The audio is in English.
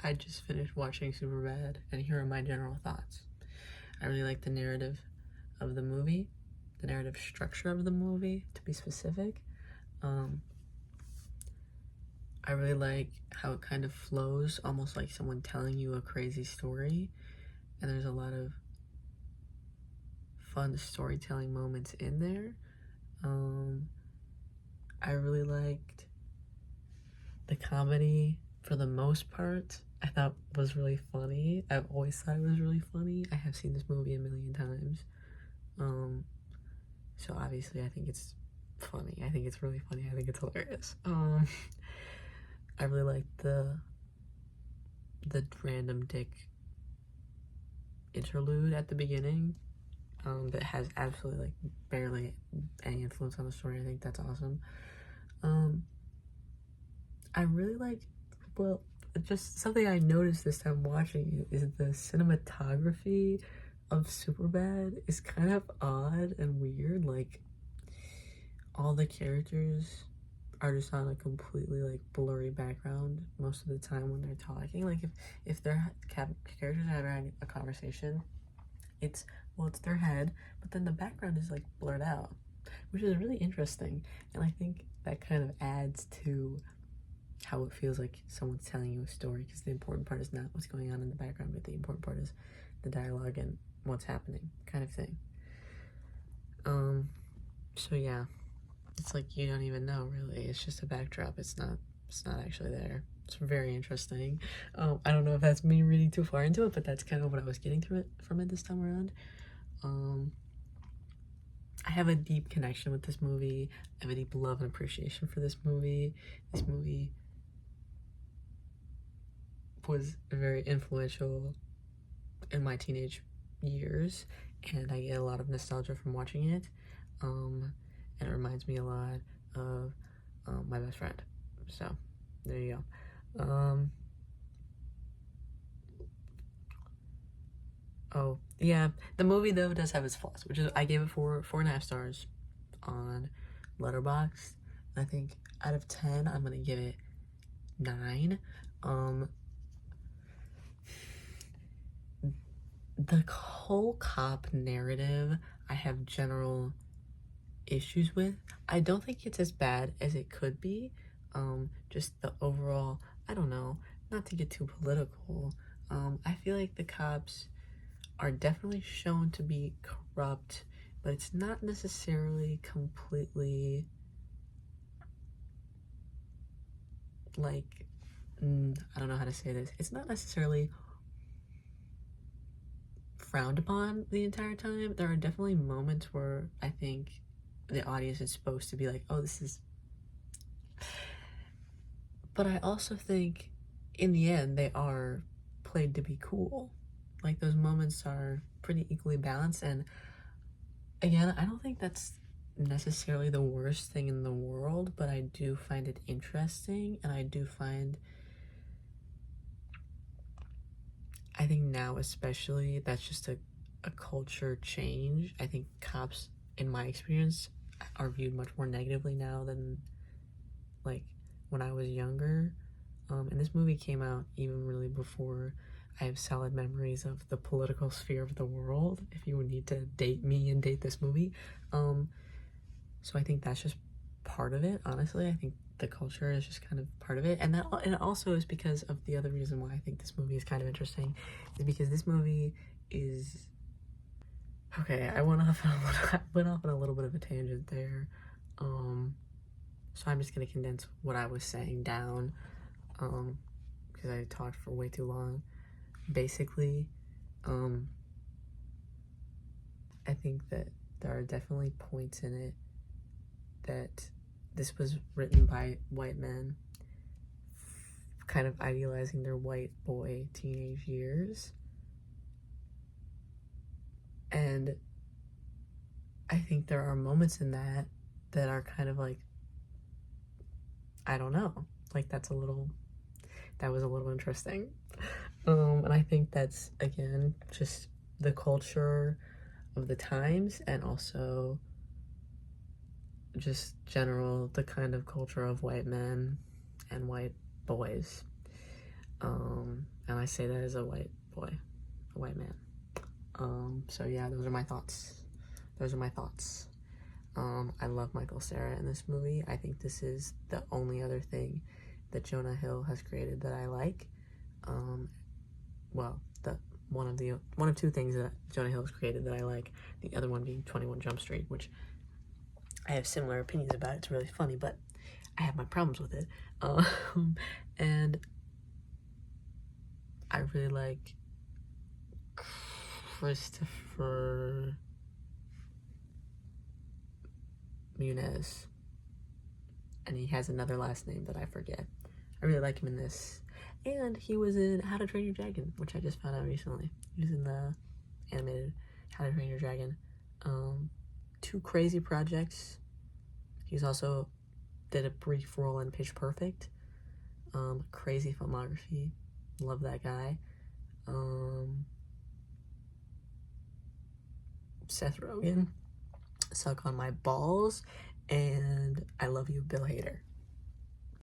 I just finished watching Superbad, and here are my general thoughts. I really like the narrative of the movie, the narrative structure of the movie, to be specific. I really like how it kind of flows, almost like someone telling you a crazy story, and there's a lot of fun storytelling moments in there. I really liked the comedy for the most part. I thought was really funny. I've always thought it was really funny. I have seen this movie a million times. So obviously I think it's funny. I think it's really funny. I think it's hilarious. I really liked the random dick interlude at the beginning. That has absolutely like barely any influence on the story. I think that's awesome. I really like, well, just something I noticed this time watching it is the cinematography of Superbad is kind of odd and weird. Like, all the characters are just on a completely like blurry background most of the time when they're talking. Like if their characters are having a conversation, it's their head, but then the background is like blurred out, which is really interesting. And I think that kind of adds to how it feels like someone's telling you a story, because the important part is not what's going on in the background, but the important part is the dialogue and what's happening, kind of thing. So yeah, it's like you don't even know really. It's just a backdrop. It's not actually there. It's very interesting. I don't know if that's me reading too far into it, but that's kind of what I was getting from it this time around. I have a deep connection with this movie. I have a deep love and appreciation for this movie. This movie was very influential in my teenage years, and I get a lot of nostalgia from watching it. And it reminds me a lot of my best friend. So there you go. Oh yeah, the movie though does have its flaws, which is I gave it 4.5 stars on Letterboxd. I think out of 10 I'm gonna give it 9. The whole cop narrative I have general issues with. I don't think it's as bad as it could be. Just the overall, I don't know, not to get too political, I feel like the cops are definitely shown to be corrupt, but it's not necessarily completely like, I don't know how to say this. It's not necessarily frowned upon the entire time. There are definitely moments where I think the audience is supposed to be like, oh, this is, but I also think in the end they are played to be cool. Like, those moments are pretty equally balanced, and again, I don't think that's necessarily the worst thing in the world, but I do find it interesting, and I do find, I think now especially, that's just a culture change. I think cops, in my experience, are viewed much more negatively now than like when I was younger. And this movie came out even really before I have solid memories of the political sphere of the world, if you would need to date me and date this movie. So I think that's just part of it, honestly. I think the culture is just kind of part of it. And it also is because of the other reason why I think this movie is kind of interesting, is because this movie is... Okay, I went off on a little bit of a tangent there. So I'm just gonna condense what I was saying down, because I talked for way too long. Basically, I think that there are definitely points in it that this was written by white men kind of idealizing their white boy teenage years. And I think there are moments in that are kind of like, I don't know, like that was a little interesting. And I think that's, again, just the culture of the times, and also just the kind of culture of white men and white boys. And I say that as a white boy, a white man. So yeah, those are my thoughts. I love Michael Cera in this movie. I think this is the only other thing that Jonah Hill has created that I like. Well, one of two things that Jonah Hill has created that I like. The other one being 21 Jump Street, which I have similar opinions about. It's really funny, but I have my problems with it. And I really like Christopher Muniz, and he has another last name that I forget. I really like him in this, and he was in How to Train Your Dragon, which I just found out recently. He was in the animated How to Train Your Dragon. Two crazy projects. He's also did a brief role in Pitch Perfect. Crazy filmography. Love that guy. Seth Rogen, Suck on My Balls, and I Love You, Bill Hader.